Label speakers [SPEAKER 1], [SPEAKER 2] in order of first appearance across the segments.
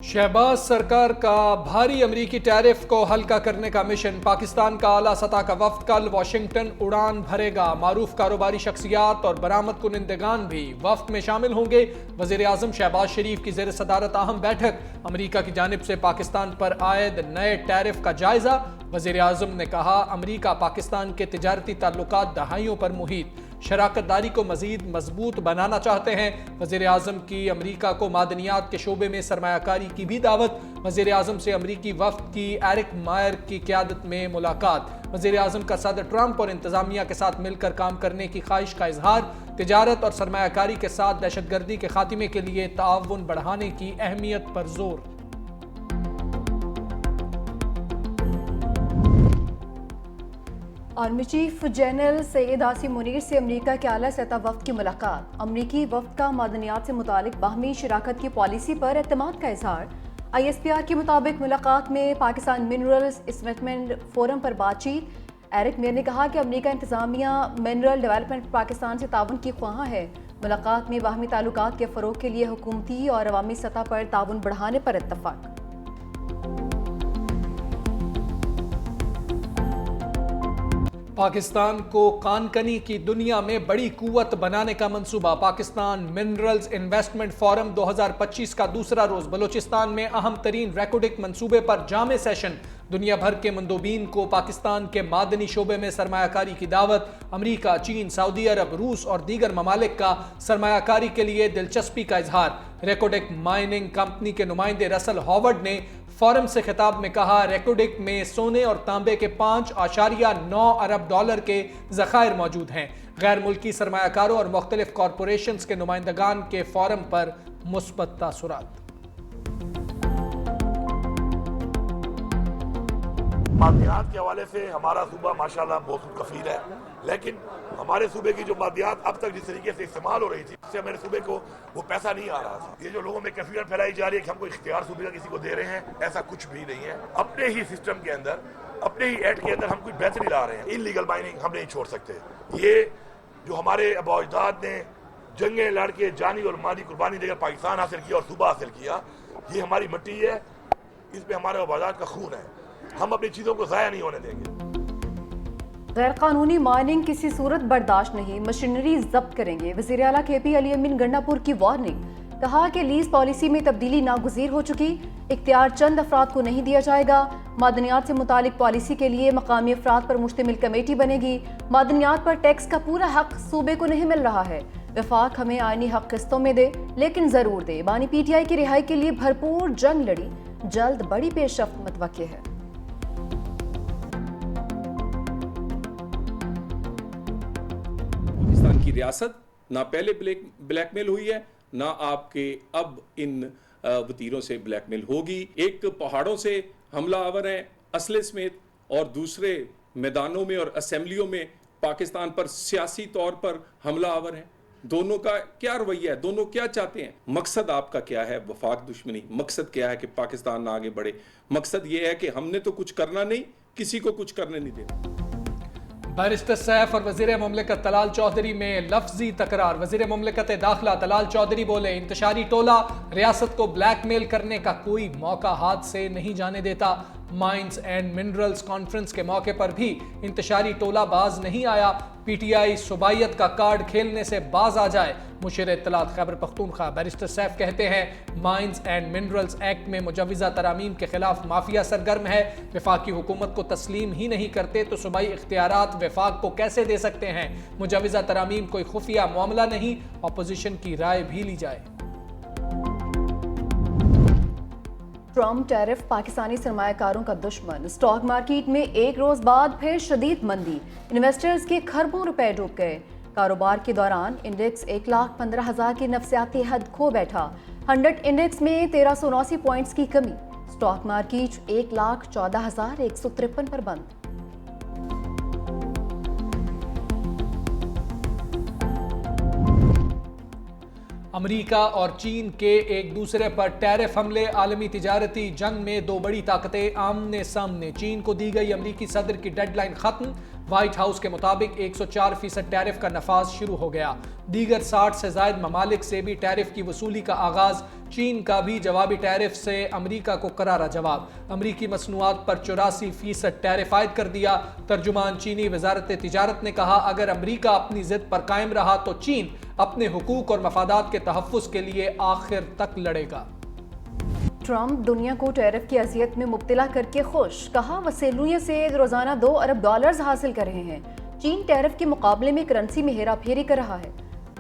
[SPEAKER 1] शहबाज सरकार का भारी अमरीकी टैरिफ को हल्का करने का मिशन। पाकिस्तान का आला सतह का वफ्द कल वाशिंगटन उड़ान भरेगा। मारूफ कारोबारी शख्सियात और बरामद कुनिंदगान भी वफ्द में शामिल होंगे। वजीर आजम शहबाज शरीफ की ज़ेर सदारत अहम बैठक। अमरीका की जानिब से पाकिस्तान पर आयद नए टैरिफ का जायजा। वजीर आजम ने कहा, अमरीका पाकिस्तान के तिजारती ताल्लुकात दहाइयों पर मुहित, शराकत दारी को मजीद मजबूत बनाना चाहते हैं। वजीर आजम की अमरीका को मादनियात के शोबे में सरमायाकारी की भी दावत। वजीर आजम से अमरीकी वफ्द की एरिक मायर की क़यादत में मुलाकात। वजीर आजम का सदर ट्रंप और इंतजामिया के साथ मिलकर काम करने की ख्वाहिश का इजहार। तिजारत और सरमायाकारी के साथ दहशतगर्दी के खात्मे के लिए ताउन बढ़ाने की अहमियत पर जोर।
[SPEAKER 2] Army chief general Syed Asim Munir से अमरीका के आला सतह वफ्द की मुलाकात। अमरीकी वफ्द का मादनियात से मुतालिक बाहमी शराकत की पॉलिसी पर एतमाद का इजहार। ISPR के मुताबिक मुलाकात में पाकिस्तान मिनरल्स इन्वेस्टमेंट फोरम पर बातचीत। एरिक मेयर ने कहा कि अमरीका इंतजामिया मिनरल डेवलपमेंट पाकिस्तान से ताउन की ख्वाह है। मुलाकात में बाहमी ताल्लुकात के फ़रोग के लिए हुकूमती और अवामी सतह पर ताउन बढ़ाने पर इत्तफाक।
[SPEAKER 1] पाकिस्तान को कानकनी की दुनिया में बड़ी कुव्वत बनाने का मंसूबा। पाकिस्तान मिनरल्स इन्वेस्टमेंट फोरम 2025 का दूसरा रोज बलोचिस्तान में अहम तरीन रेकोडिक मंसूबे पर जामे सेशन। दुनिया भर के मंदोबीन को पाकिस्तान के मादनी शोबे में सरमायाकारी की दावत। अमरीका, चीन, सऊदी अरब, रूस और दीगर ममालिक का सरमायाकारी के लिए दिलचस्पी का इजहार। रेकोडिक माइनिंग कंपनी के नुमाइंदे रसल हॉवर्ड ने फोरम से खिताब में कहा, रेकोडिक में सोने और तांबे के 5.9 अरब डॉलर के ज़खायर मौजूद हैं। गैर मुल्की सरमायाकारों और मुख्तलिफ कॉरपोरेशंस के नुमाइंदगान के फोरम पर मुस्बत तासुरात।
[SPEAKER 3] मादियात के हवाले से हमारा सूबा माशाल्लाह बहुत कफील है, लेकिन हमारे सूबे की जो मादियात अब तक जिस तरीके से इस्तेमाल हो रही थी, उससे हमारे सूबे को वो पैसा नहीं आ रहा था। ये जो लोगों में कैफियत फैलाई जा रही है कि हमको इख्तियार सूबे का किसी को दे रहे हैं, ऐसा कुछ भी नहीं है। अपने ही सिस्टम के अंदर, अपने ही एक्ट के अंदर हम कुछ बेहतरी ला रहे हैं। इलीगल माइनिंग हम नहीं छोड़ सकते। ये जो हमारे आबा अजदाद ने जंगें लड़ के जानी और माली कुर्बानी देकर पाकिस्तान हासिल किया और सूबा हासिल किया, ये हमारी मिट्टी है, इस पे हमारे आबा अजदाद का खून है। हम अपनी चीजों को ज़ाया नहीं होने देंगे।
[SPEAKER 2] गैर कानूनी माइनिंग किसी सूरत बर्दाश्त नहीं, मशीनरी जब्त करेंगे। वज़ीर आला KP अली अमीन गंडापुर की वार्निंग। कहा कि लीज पॉलिसी में तब्दीली नागुज़ीर हो चुकी, इख्तियार चंद अफराद को नहीं दिया जाएगा। मादनियात से मुतालिक पॉलिसी के लिए मकामी अफराद पर मुश्तमिल कमेटी बनेगी। मादनियात पर टैक्स का पूरा हक सूबे को नहीं मिल रहा है। वफाक हमें आईनी हक किस्तों में दे, लेकिन जरूर दे। बानी PTI की रिहाई के लिए भरपूर जंग लड़ी, जल्द बड़ी पेशरफ्त मुतवक्के है।
[SPEAKER 4] पाकिस्तान की रियासत ना पहले ब्लैकमेल हुई है, ना आपके अब इन वतीरों से ब्लैकमेल होगी। एक पहाड़ों से हमला आवर है असले समेत, और दूसरे मैदानों में और असेंबलियों में पाकिस्तान पर सियासी तौर पर हमला आवर है। दोनों का क्या रवैया है, दोनों क्या चाहते हैं? मकसद आपका क्या है? वफाक दुश्मनी। मकसद क्या है कि पाकिस्तान आगे बढ़े? मकसद ये है कि हमने तो कुछ करना नहीं, किसी को कुछ करने नहीं देना।
[SPEAKER 1] बैरिस्टर सैफ और वज़ीर मुमलिकत तलाल चौधरी में लफ्जी तकरार। वज़ीर मुमलिकत दाखिला तलाल चौधरी बोले, इंतशारी टोला रियासत को ब्लैकमेल करने का कोई मौका हाथ से नहीं जाने देता। माइंस एंड मिनरल्स कॉन्फ्रेंस के मौके पर भी इंतशारी टोला बाज नहीं आया। PTI सुबाइयत का कार्ड खेलने से बाज आ जाए। मुशीर इत्तलात खैबर पख्तूनख्वा बैरिस्टर सैफ कहते हैं, माइंस एंड मिनरल्स एक्ट में मुजव्वज़ा तरामीम के खिलाफ माफिया सरगर्म है। वफाकी हुकूमत को तस्लीम ही नहीं करते तो सूबाई इख्तियारात वफाक को कैसे दे सकते हैं? मुजव्वज़ा तरामीम कोई खुफिया मामला नहीं, अपोजिशन की राय भी ली जाए।
[SPEAKER 2] ट्रम्प टैरिफ पाकिस्तानी सरमायाकारों का दुश्मन। स्टॉक मार्केट में एक रोज बाद फिर शदीद मंदी, इन्वेस्टर्स के खरबों रुपए डूब गए। कारोबार के दौरान इंडेक्स 1,15,000 की नफसियाती हद खो बैठा। 100 इंडेक्स में 1379 पॉइंट्स की कमी। स्टॉक मार्केट 1,14,153 पर बंद।
[SPEAKER 1] अमरीका और चीन के एक दूसरे पर टैरिफ हमले। आलमी तिजारती जंग में दो बड़ी ताकतें आमने सामने। चीन को दी गई अमरीकी सदर की डेडलाइन खत्म। وائٹ ہاؤس کے مطابق 104% ٹیرف کا نفاذ شروع ہو گیا۔ دیگر 60 سے زائد ممالک سے بھی ٹیرف کی وصولی کا آغاز۔ چین کا بھی جوابی ٹیرف سے امریکہ کو کرارا جواب۔ امریکی مصنوعات پر 84% ٹیرف عائد کر دیا۔ ترجمان چینی وزارت تجارت نے کہا اگر امریکہ اپنی ضد پر قائم رہا تو چین اپنے حقوق اور مفادات کے تحفظ کے لیے آخر تک لڑے گا۔
[SPEAKER 2] ٹرمپ دنیا کو ٹیرف کی اذیت میں مبتلا کر کے خوش، کہا وسیلوں سے روزانہ $2 ارب حاصل کر رہے ہیں۔ چین ٹیرف کے مقابلے میں کرنسی میں ہیرا پھیری کر رہا ہے۔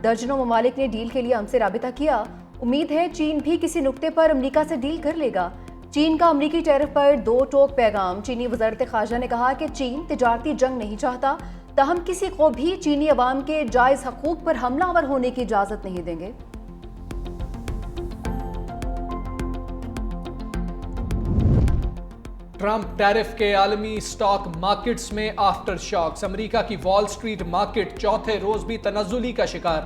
[SPEAKER 2] درجنوں ممالک نے ڈیل کے لیے ہم سے رابطہ کیا، امید ہے چین بھی کسی نقطے پر امریکہ سے ڈیل کر لے گا۔ چین کا امریکی ٹیرف پر 2 ٹوک پیغام۔ چینی وزارت خارجہ نے کہا کہ چین تجارتی جنگ نہیں چاہتا، تاہم کسی کو بھی چینی عوام کے جائز حقوق پر حملہ آور ہونے کی اجازت نہیں دیں گے۔
[SPEAKER 1] ٹرمپ ٹیرف کے عالمی سٹاک مارکیٹس میں آفٹر شاکس۔ امریکہ کی وال سٹریٹ مارکیٹ چوتھے روز بھی تنزلی کا شکار۔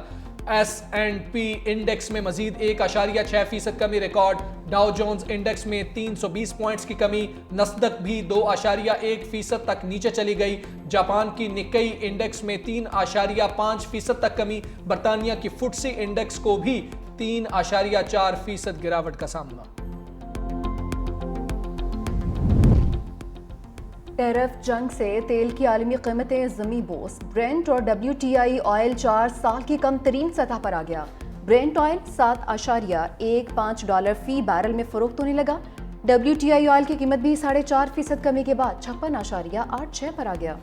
[SPEAKER 1] S&P انڈیکس میں مزید 1.6% کمی ریکارڈ۔ ڈاؤ جونز انڈیکس میں 320 پوائنٹس کی کمی۔ نسدق بھی 2.1% تک نیچے چلی گئی۔ جاپان کی نکئی انڈیکس میں 3.5% تک کمی۔ برطانیہ کی فٹسی انڈیکس کو بھی 3.4% گراوٹ کا سامنا۔
[SPEAKER 2] ٹیرف جنگ سے تیل کی عالمی قیمتیں زمیں بوس۔ برینٹ اور WTI آئل 4 سال کی کم ترین سطح پر آ گیا۔ برینٹ آئل $7.15 فی بیرل میں فروخت ہونے لگا۔ WTI آئل کی قیمت بھی 4.5% کمی کے بعد 56.86 پر آ گیا۔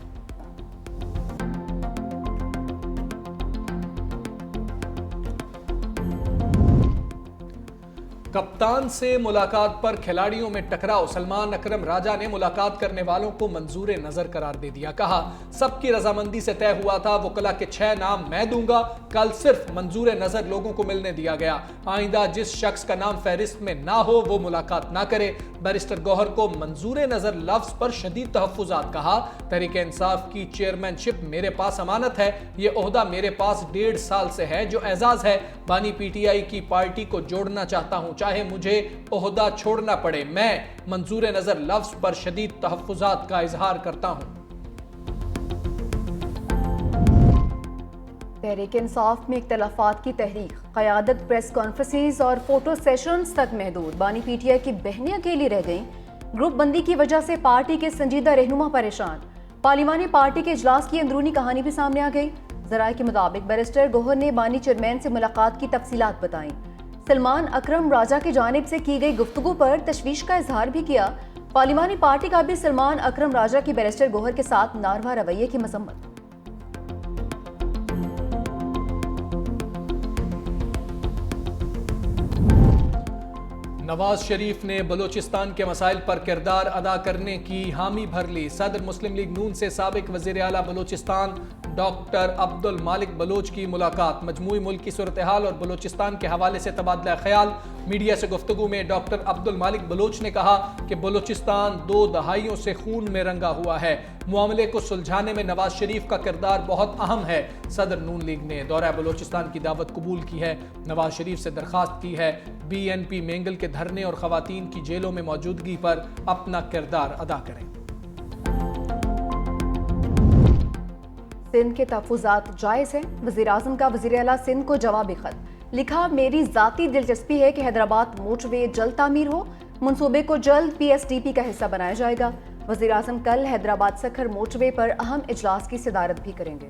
[SPEAKER 1] کپتان سے ملاقات پر کھلاڑیوں میں ٹکراؤ۔ سلمان اکرم راجہ نے ملاقات کرنے والوں کو منظور نظر قرار دے دیا۔ کہا سب کی رضامندی سے طے ہوا تھا، وکلا کے 6 نام میں دوں گا، کل صرف منظور نظر لوگوں کو ملنے دیا گیا۔ آئندہ جس شخص کا نام فہرست میں نہ ہو وہ ملاقات نہ کرے۔ بیرسٹر گوہر کو منظور نظر لفظ پر شدید تحفظات۔ کہا تحریک انصاف کی چیئرمین شپ میرے پاس امانت ہے، یہ عہدہ میرے پاس 1.5 سال سے ہے، جو اعزاز ہے۔ بانی PTI کی پارٹی کو جوڑنا چاہتا ہوں، چاہے مجھے عہدہ چھوڑنا پڑے۔ میں منظور نظر لفظ پر شدید تحفظات کا اظہار کرتا ہوں۔
[SPEAKER 2] تحریک انصاف میں اختلافات کی تحریک، قیادت پریس کانفرنسز اور فوٹو سیشنز تک محدود۔ بانی PTI کی بہنیں اکیلی رہ گئیں۔ گروپ بندی کی وجہ سے پارٹی کے سنجیدہ رہنما پریشان۔ پارلیمانی پارٹی کے اجلاس کی اندرونی کہانی بھی سامنے آ گئی۔ ذرائع کے مطابق بیرسٹر گوہر نے بانی چیئرمین سے ملاقات کی تفصیلات بتائیں۔ سلمان اکرم راجہ کی جانب سے کی گئی گفتگو پر تشویش کا اظہار بھی کیا۔ پارلیمانی پارٹی کا بھی سلمان اکرم راجہ کی بیرسٹر گوہر کے ساتھ ناروا رویے کی مذمت۔
[SPEAKER 1] نواز شریف نے بلوچستان کے مسائل پر کردار ادا کرنے کی حامی بھر لی۔ صدر مسلم لیگ نون سے سابق وزیر اعلیٰ بلوچستان ڈاکٹر عبد المالک بلوچ کی ملاقات۔ مجموعی ملک کی صورتحال اور بلوچستان کے حوالے سے تبادلہ خیال۔ میڈیا سے گفتگو میں ڈاکٹر عبد المالک بلوچ نے کہا کہ بلوچستان 2 دہائیوں سے خون میں رنگا ہوا ہے، معاملے کو سلجھانے میں نواز شریف کا کردار بہت اہم ہے۔ صدر نون لیگ نے دورہ بلوچستان کی دعوت قبول کی ہے۔ نواز شریف سے درخواست کی ہے BNP مینگل کے دھرنے اور خواتین کی جیلوں میں موجودگی پر اپنا کردار ادا کریں۔
[SPEAKER 2] سندھ کے تحفظات جائز ہیں، وزیراعظم کا وزیر اعلیٰ سندھ کو جوابی خط لکھا۔ میری ذاتی دلچسپی ہے کہ حیدرآباد موٹر وے جلد تعمیر ہو، منصوبے کو جلد PSDP کا حصہ بنایا جائے گا۔ وزیراعظم کل حیدرآباد سکھر موٹر وے پر اہم اجلاس کی صدارت بھی کریں گے۔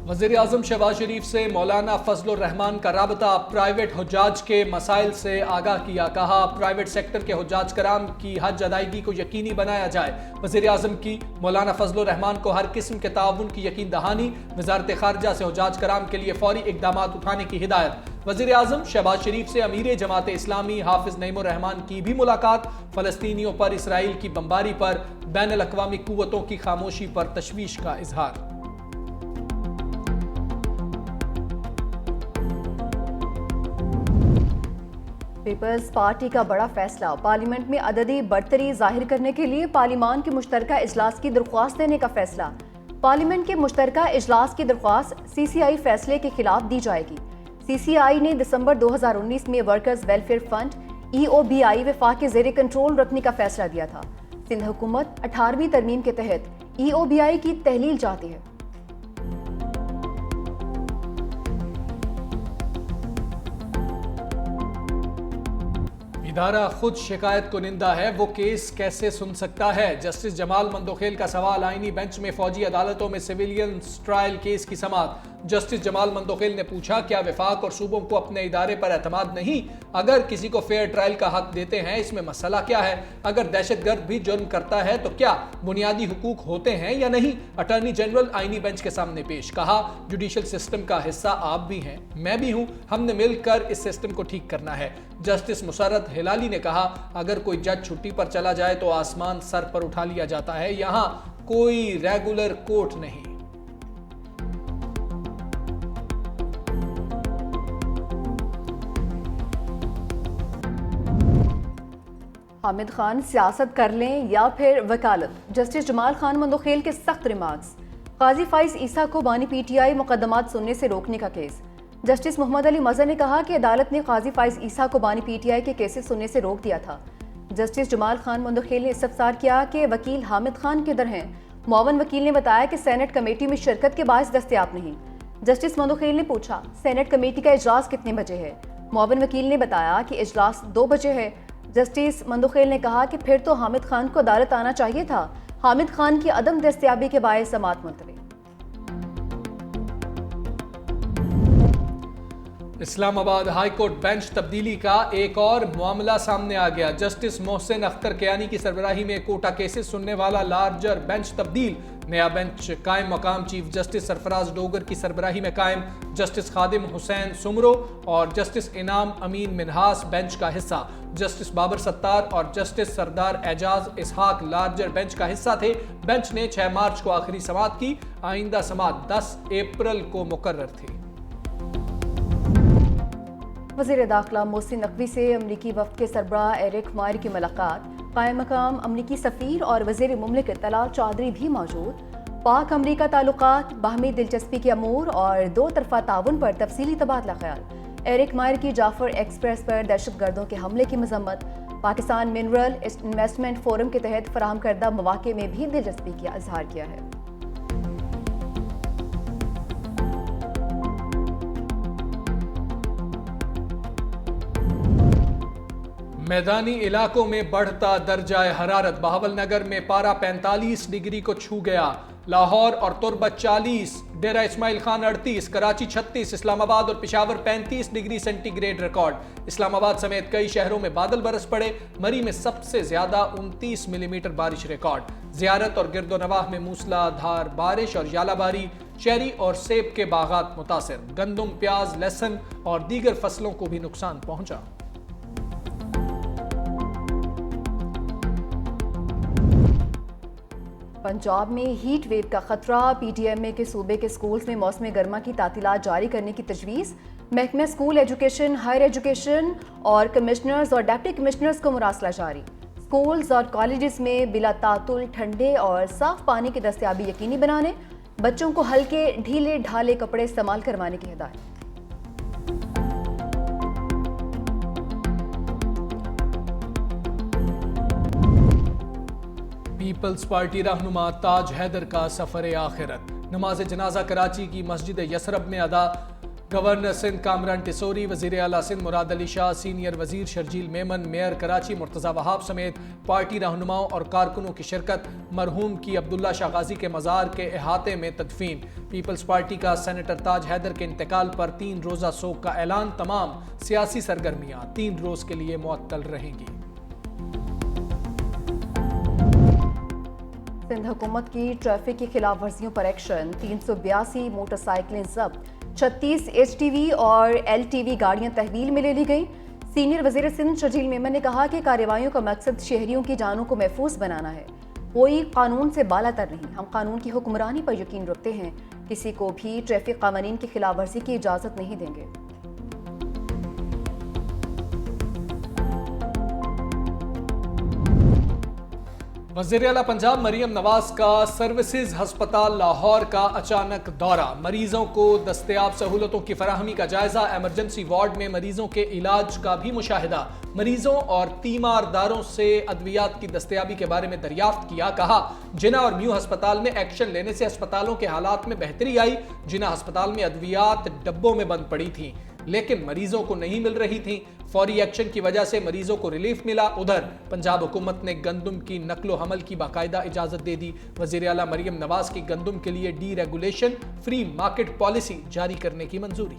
[SPEAKER 1] وزیر اعظم شہباز شریف سے مولانا فضل الرحمان کا رابطہ، پرائیویٹ حجاج کے مسائل سے آگاہ کیا۔ کہا پرائیویٹ سیکٹر کے حجاج کرام کی حج ادائیگی کو یقینی بنایا جائے۔ وزیر اعظم کی مولانا فضل الرحمان کو ہر قسم کے تعاون کی یقین دہانی۔ وزارت خارجہ سے حجاج کرام کے لیے فوری اقدامات اٹھانے کی ہدایت۔ وزیر اعظم شہباز شریف سے امیر جماعت اسلامی حافظ نعیم الرحمان کی بھی ملاقات۔ فلسطینیوں پر اسرائیل کی بمباری پر بین الاقوامی قوتوں کی خاموشی پر تشویش کا اظہار۔
[SPEAKER 2] پیپلز پارٹی کا بڑا فیصلہ، پارلیمنٹ میں عددی برتری ظاہر کرنے کے لیے پارلیمان کے مشترکہ اجلاس کی درخواست دینے کا فیصلہ۔ پارلیمنٹ کے مشترکہ اجلاس کی درخواست CCI فیصلے کے خلاف دی جائے گی۔ CCI نے دسمبر 2019 میں ورکرز ویلفیئر فنڈ EOBI وفاق کے زیر کنٹرول رکھنے کا فیصلہ دیا تھا۔ سندھ حکومت 18ویں ترمیم کے تحت EOBI کی تحلیل چاہتی ہے۔
[SPEAKER 1] ادارہ خود شکایت کنندہ ہے، وہ کیس کیسے سن سکتا ہے؟ جسٹس جمال مندوخیل کا سوال۔ آئینی بینچ میں فوجی عدالتوں میں سویلینز ٹرائل کیس کی سماعت۔ جسٹس جمال مندوخیل نے پوچھا، کیا وفاق اور صوبوں کو اپنے ادارے پر اعتماد نہیں؟ اگر کسی کو فیئر ٹرائل کا حق دیتے ہیں، اس میں مسئلہ کیا ہے؟ اگر دہشت گرد بھی جرم کرتا ہے تو کیا بنیادی حقوق ہوتے ہیں یا نہیں؟ اٹارنی جنرل آئینی بینچ کے سامنے پیش۔ کہا، جوڈیشل سسٹم کا حصہ آپ بھی ہیں، میں بھی ہوں، ہم نے مل کر اس سسٹم کو ٹھیک کرنا ہے۔ جسٹس مسرت ہلالی نے کہا، اگر کوئی جج چھٹی پر چلا جائے تو آسمان سر پر اٹھا لیا جاتا ہے، یہاں کوئی ریگولر کورٹ نہیں۔
[SPEAKER 2] حامد خان سیاست کر لیں یا پھر وکالت، جسٹس جمال خان مندوخیل کے سخت ریمارکس۔ قاضی فائز عیسیٰ کو بانی PTI مقدمات سننے سے روکنے کا کیس۔ جسٹس محمد علی مظہر نے کہا کہ عدالت نے قاضی فائز عیسیٰ کو بانی PTI کے کیسز سننے سے روک دیا تھا۔ جسٹس جمال خان مندوخیل نے استفسار کیا کہ وکیل حامد خان کدھر ہیں؟ معاون وکیل نے بتایا کہ سینٹ کمیٹی میں شرکت کے باعث دستیاب نہیں۔ جسٹس مندوخیل نے پوچھا، سینٹ کمیٹی کا اجلاس کتنے بجے ہے؟ معاون وکیل نے بتایا کہ اجلاس 2 بجے ہے۔ جسٹس مندوخیل نے کہا کہ پھر تو حامد خان کو عدالت آنا چاہیے تھا۔ حامد خان کی عدم دستیابی کے باعث سماعت ملتوی۔
[SPEAKER 1] اسلام آباد ہائی کورٹ بینچ تبدیلی کا ایک اور معاملہ سامنے آ گیا۔ جسٹس محسن اختر کیانی کی سربراہی میں کوٹا کیسز سننے والا لارجر بینچ تبدیل۔ نیا بینچ قائم مقام چیف جسٹس سرفراز ڈوگر کی سربراہی میں قائم۔ جسٹس خادم حسین سمرو اور جسٹس انعام امین منہاس بینچ کا حصہ۔ جسٹس بابر ستار اور جسٹس سردار اعجاز اسحاق لارجر بینچ کا حصہ تھے۔ بینچ نے 6 مارچ کو آخری سماعت کی۔ آئندہ سماعت 10 اپریل کو مقرر تھی۔
[SPEAKER 2] وزیر داخلہ محسن نقوی سے امریکی وفد کے سربراہ ایرک مائر کی ملاقات۔ قائم مقام امریکی سفیر اور وزیر مملکت طلال چودھری بھی موجود۔ پاک امریکہ تعلقات، باہمی دلچسپی کے امور اور 2 طرفہ تعاون پر تفصیلی تبادلہ خیال۔ ایرک مائر کی جعفر ایکسپریس پر دہشت گردوں کے حملے کی مذمت۔ پاکستان منرل انویسٹمنٹ فورم کے تحت فراہم کردہ مواقع میں بھی دلچسپی کا اظہار کیا ہے۔
[SPEAKER 1] میدانی علاقوں میں بڑھتا درجہ حرارت۔ بہاول نگر میں پارہ 45 ڈگری کو چھو گیا۔ لاہور اور تربت 40، ڈیرہ اسماعیل خان 38، کراچی 36، اسلام آباد اور Peshawar 35 degree centigrade record. Islamabad سمیت کئی شہروں میں بادل برس پڑے۔ مری میں سب سے زیادہ 29 ملی میٹر بارش ریکارڈ۔ زیارت اور گرد و نواح میں موسلا دھار بارش اور ژالہ باری۔ چیری اور سیب کے باغات متاثر۔ گندم، پیاز، لہسن اور دیگر فصلوں کو بھی نقصان پہنچا۔
[SPEAKER 2] پنجاب میں ہیٹ ویو کا خطرہ۔ PTMA کے صوبے کے سکولز میں موسم گرما کی تعطیلات جاری کرنے کی تجویز۔ محکمہ اسکول ایجوکیشن، ہائر ایجوکیشن اور کمشنرز اور ڈپٹی کمشنرز کو مراسلہ جاری۔ سکولز اور کالجز میں بلا تعطل ٹھنڈے اور صاف پانی کی دستیابی یقینی بنانے، بچوں کو ہلکے ڈھیلے ڈھالے کپڑے استعمال کروانے کی ہدایت۔
[SPEAKER 1] پیپلز پارٹی رہنما تاج حیدر کا سفر آخرت۔ نماز جنازہ کراچی کی مسجد یسرب میں ادا۔ گورنر سندھ کامران ٹیسوری، وزیر اعلیٰ سندھ مراد علی شاہ، سینئر وزیر شرجیل میمن، میئر کراچی مرتضی وہاب سمیت پارٹی رہنماؤں اور کارکنوں کی شرکت۔ مرحوم کی عبداللہ شاہ غازی کے مزار کے احاطے میں تدفین۔ پیپلز پارٹی کا سینیٹر تاج حیدر کے انتقال پر 3 روزہ سوگ کا اعلان۔ تمام سیاسی سرگرمیاں 3 روز کے لیے معطل رہیں گی۔
[SPEAKER 2] سندھ حکومت کی ٹریفک کی خلاف ورزیوں پر ایکشن۔ 382 موٹر سائیکلیں ضبط، 36 HTV اور LTV گاڑیاں تحویل میں لے لی گئیں۔ سینئر وزیر سندھ شرجیل میمن نے کہا کہ کارروائیوں کا مقصد شہریوں کی جانوں کو محفوظ بنانا ہے۔ کوئی قانون سے بالا تر نہیں، ہم قانون کی حکمرانی پر یقین رکھتے ہیں، کسی کو بھی ٹریفک قوانین کی خلاف ورزی کی اجازت نہیں دیں گے۔
[SPEAKER 1] वज़ीर आला पंजाब मरियम नवाज का सर्विसेज हस्पताल लाहौर का अचानक दौरा, मरीजों को दस्तयाब सहूलतों की फराहमी का जायजा, एमरजेंसी वार्ड में मरीजों के इलाज का भी मुशाहिदा, मरीजों और तीमारदारों से अद्वियात की दस्तयाबी के बारे में दरियाफ्त किया। कहा जिना और म्यू अस्पताल में एक्शन लेने से अस्पतालों के हालात में बेहतरी आई। जिना अस्पताल में अद्वियात डब्बों में बंद पड़ी थी लेकिन मरीजों को नहीं मिल रही थी, फौरी एक्शन की वजह से मरीजों को रिलीफ मिला। उधर पंजाब हुकूमत ने गंदम की नकलो हमल की बाकायदा इजाजत दे दी। वज़ीर आला मरियम नवाज की गंदम के लिए D regulation free market policy जारी करने की मंजूरी।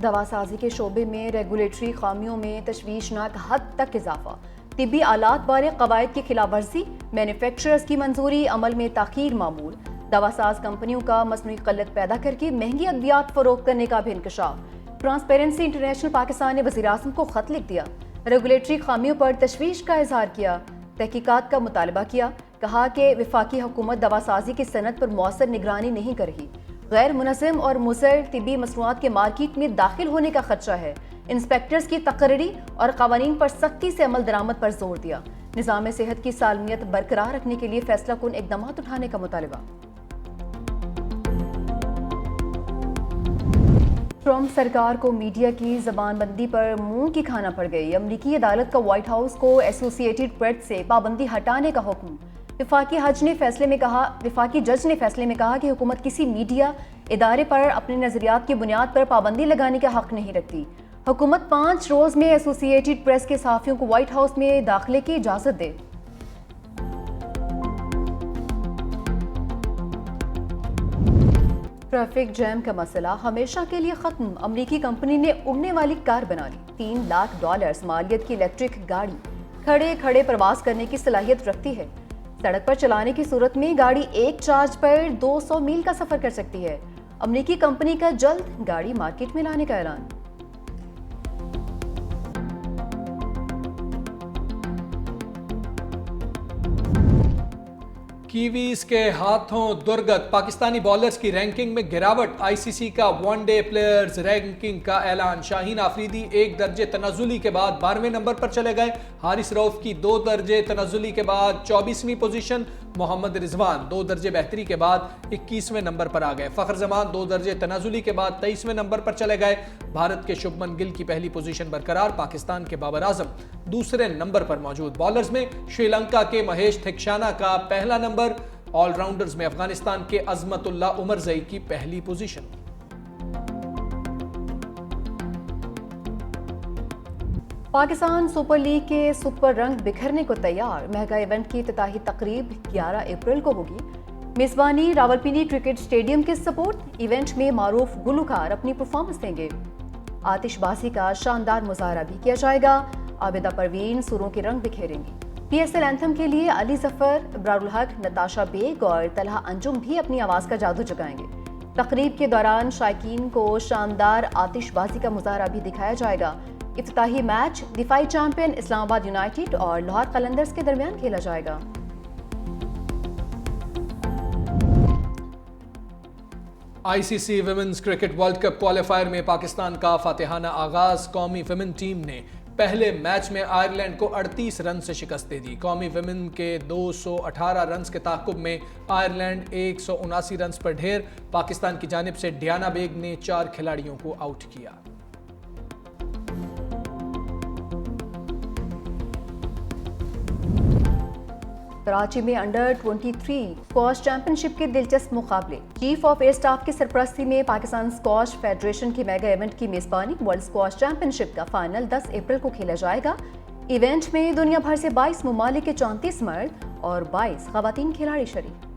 [SPEAKER 2] दवासाजी के शोबे में रेगुलेटरी खामियों में तशवीशनाक हद तक इजाफा, तिब्बी आलात बारे कवायद की खिलाफ वर्जी, मैन्युफैक्चरर्स की मंजूरी अमल में ताखीर मामूल, दवासाज कंपनियों का मसनूई क़ल्लत पैदा करके महंगी अद्वियात फरोख्त करने का भी इंकशाफ। ट्रांसपेरेंसी इंटरनेशनल पाकिस्तान ने वज़ीर आज़म को खत लिख दिया, रेगुलेटरी खामियों पर तशवीश का इजहार किया, तहकीकात का मुतालबा किया। कहा कि वफाकी हुकूमत दवासाजी की सनत पर मौसर निगरानी नहीं कर रही, गैर मुनज़्ज़म और मुज़र तिब्बी मसनूआत के मार्केट में दाखिल होने का खदशा है। इंस्पेक्टर्स की तकर्री और क़वानीन पर सख्ती से अमल दरामद पर जोर दिया। निज़ाम सेहत की सालमियत बरकरार रखने के लिए फैसला कुन इक़दाम उठाने का मुतालबा। ट्रंप सरकार को मीडिया की ज़बानबंदी पर मुंह की खाना पड़ गई। अमरीकी अदालत का व्हाइट हाउस को एसोसिएटेड प्रेस से पाबंदी हटाने का हुक्म। वफाकी जज ने फैसले में कहा कि हुकूमत किसी मीडिया इदारे पर अपने नज़रियात की बुनियाद पर पाबंदी लगाने का हक नहीं रखती। हुकूमत 5 रोज़ में एसोसिएटेड प्रेस के सहाफ़ियों को व्हाइट हाउस में दाखिले की इजाज़त दे। ट्रैफिक जैम का मसला हमेशा के लिए खत्म, अमरीकी कंपनी ने उड़ने वाली कार बना ली। $3 लाख मालियत की इलेक्ट्रिक गाड़ी खड़े खड़े प्रवास करने की सलाहियत रखती है। सड़क पर चलाने की सूरत में गाड़ी एक चार्ज पर 200 मील का सफर कर सकती है। अमरीकी कंपनी का जल्द गाड़ी मार्केट में लाने का ऐलान।
[SPEAKER 1] कीवीज के हाथों दुर्गत, पाकिस्तानी बॉलर्स की रैंकिंग में गिरावट। आईसीसी का वनडे प्लेयर्स रैंकिंग का ऐलान। शाहीन आफरीदी 1 दर्जे तनज़ुली के बाद 12वें नंबर पर चले गए। हारिस रऊफ की 2 दर्जे तनज़ुली के बाद 24वीं पोजीशन। मोहम्मद रिजवान 2 दर्जे बेहतरी के बाद 21वें नंबर पर आ गए। फखर जमान 2 दर्जे तनाजुली के बाद 23वें नंबर पर चले गए। भारत के शुभमन गिल की पहली पोजीशन बरकरार। पाकिस्तान के बाबर आजम दूसरे नंबर पर मौजूद। बॉलर्स में श्रीलंका के महेश थिक्शाना का पहला नंबर। ऑलराउंडर्स में अफगानिस्तान के अजमतुल्लाह उमरजई की पहली पोजीशन।
[SPEAKER 2] पाकिस्तान सुपर लीग के सुपर रंग बिखरने को तैयार। मेगा इवेंट की इफ्तिताही तकरीब 11 अप्रैल को होगी। मेजबानी रावलपिंडी क्रिकेट स्टेडियम के सपोर्ट। इवेंट में मारूफ गुलकार अपनी परफॉर्मेंस देंगे। आतिशबाजी का शानदार मुजाहरा भी किया जाएगा। आबिदा परवीन सुरों के रंग बिखेरेंगी। PSL एंथम के लिए अली जफर, इब्रारुल हक, नताशा बेग और तलहा अंजुम भी अपनी आवाज़ का जादू जगाएंगे। तकरीब के दौरान शायकीन को शानदार आतिशबाजी का मुजाहरा भी दिखाया जाएगा। इफ्तिताही मैच दिफाई चैंपियन इस्लामाबाद यूनाइटेड और लाहौर कलंदर्स के दरमियान खेला जाएगा।
[SPEAKER 1] ICC women's cricket world cup qualifier में पाकिस्तान का फातिहाना आगाज। कौमी विमेन टीम ने पहले मैच में आयरलैंड को 38 रन से शिकस्त दे दी। कौमी विमेन के 218 रन के ताकुब में आयरलैंड 179 रन पर ढेर। पाकिस्तान की जानिब से डियाना बेग ने 4 खिलाड़ियों को आउट किया।
[SPEAKER 2] कराची में अंडर 23 स्क्वाश चैंपियनशिप के दिलचस्प मुकाबले। चीफ ऑफ एयर स्टाफ की सरपरस्ती में पाकिस्तान स्क्वाश फेडरेशन की मेगा इवेंट की मेजबानी। वर्ल्ड स्क्वाश चैंपियनशिप का फाइनल 10 अप्रैल को खेला जाएगा। इवेंट में दुनिया भर से 22 ममालिक के 34 मर्द और 22 खवातीन खिलाड़ी शरीक।